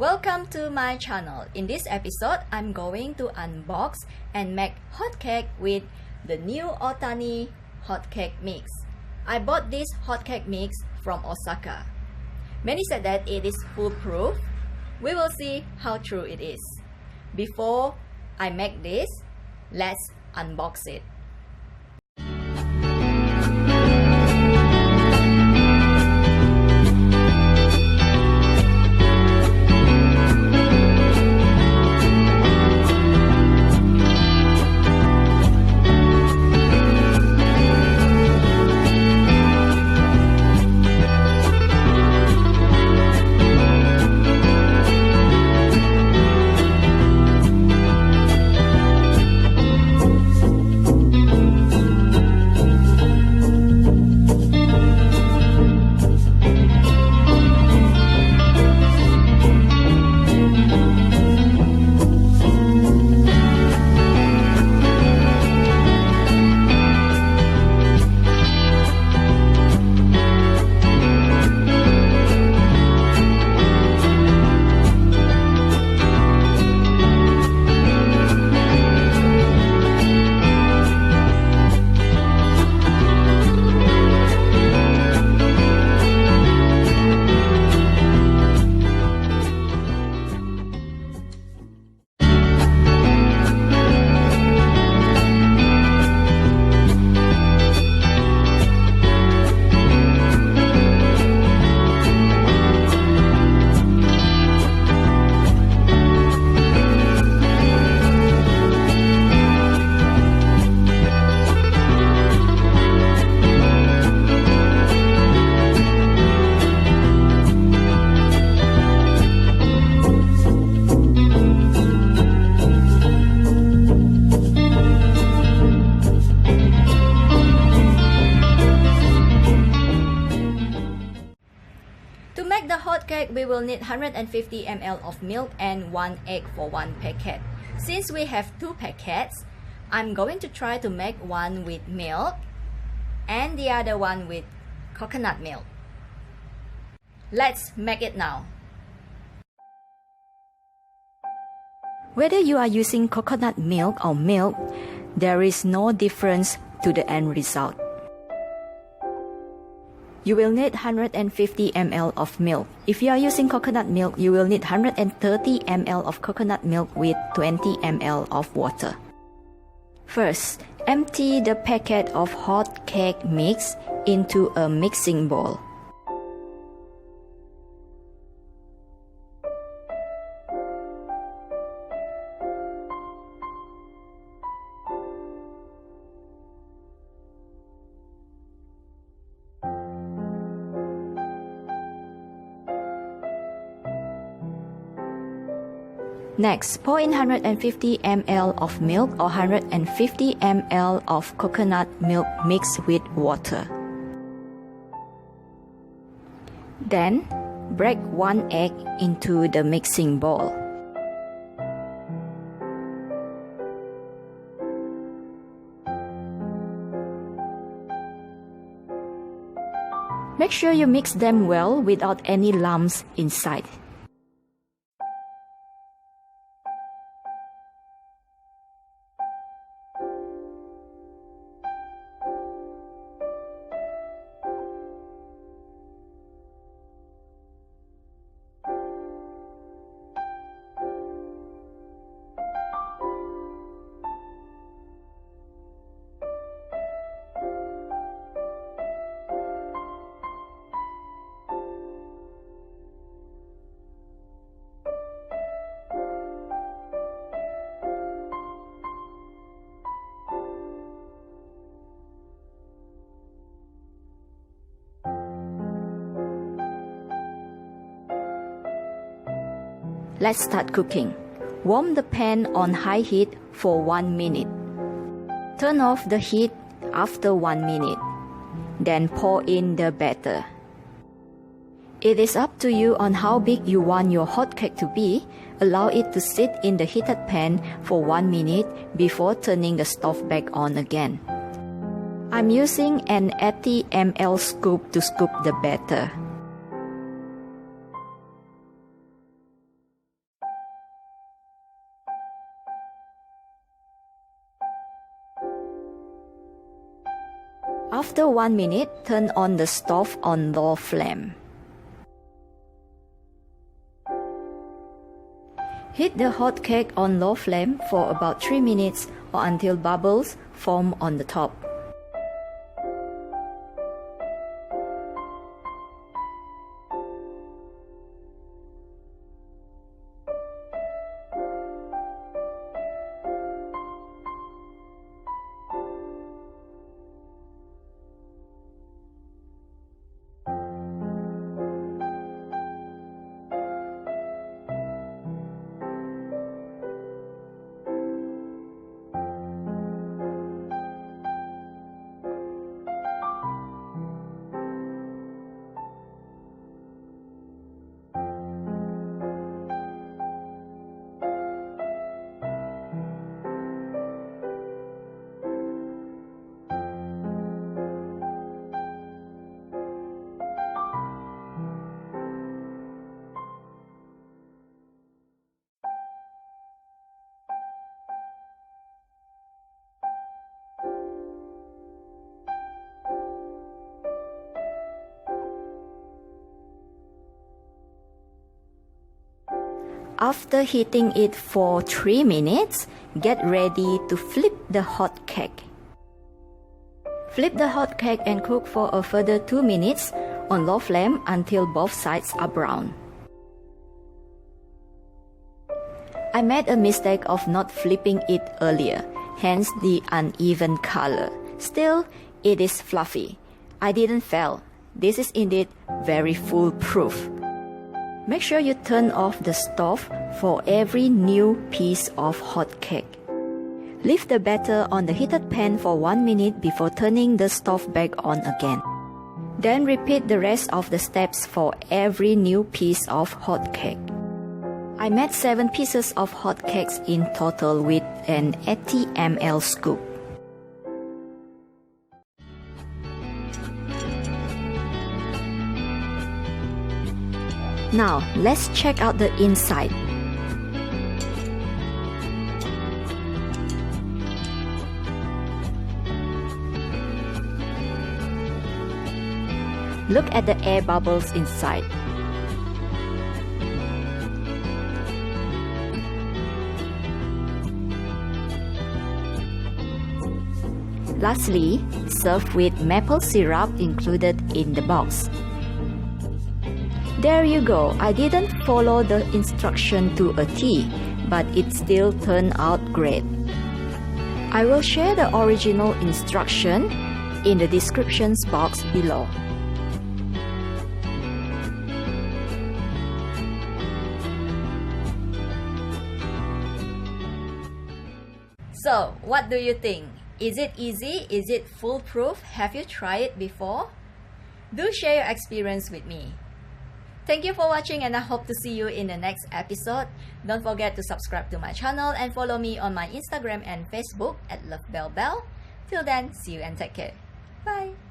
Welcome to my channel. In this episode, I'm going to unbox and make hot cake with the new Otani hot cake mix. I bought this hot cake mix from Osaka. Many said that it is foolproof. We will see how true it is. Before I make this, let's unbox it. To make the hot cake, we will need 150 ml of milk and 1 egg for 1 packet. Since we have 2 packets, I'm going to try to make one with milk and the other one with coconut milk. Let's make it now. Whether you are using coconut milk or milk, there is no difference to the end result. You will need 150 ml of milk. If you are using coconut milk, you will need 130 ml of coconut milk with 20 ml of water. First, empty the packet of hot cake mix into a mixing bowl. Next, pour in 150 ml of milk or 150 ml of coconut milk mixed with water. Then, break 1 egg into the mixing bowl. Make sure you mix them well without any lumps inside. Let's start cooking. Warm the pan on high heat for 1 minute. Turn off the heat after 1 minute. Then pour in the batter. It is up to you on how big you want your hot cake to be. Allow it to sit in the heated pan for 1 minute before turning the stove back on again. I'm using an 80 ml scoop to scoop the batter. After 1 minute, turn on the stove on low flame. Heat the hot cake on low flame for about 3 minutes or until bubbles form on the top. After heating it for 3 minutes, get ready to flip the hot cake. Flip the hot cake and cook for a further 2 minutes on low flame until both sides are brown. I made a mistake of not flipping it earlier, hence the uneven color. Still, it is fluffy. I didn't fail. This is indeed very foolproof. Make sure you turn off the stove for every new piece of hot cake. Leave the batter on the heated pan for 1 minute before turning the stove back on again. Then repeat the rest of the steps for every new piece of hot cake. I made 7 pieces of hot cakes in total with an 80 ml scoop. Now, let's check out the inside. Look at the air bubbles inside. Lastly, serve with maple syrup included in the box. There you go. I didn't follow the instruction to a T, but it still turned out great. I will share the original instruction in the description box below. So, what do you think? Is it easy? Is it foolproof? Have you tried it before? Do share your experience with me. Thank you for watching and I hope to see you in the next episode. Don't forget to subscribe to my channel and follow me on my Instagram and Facebook at LoveBellBell. Till then, see you and take care. Bye!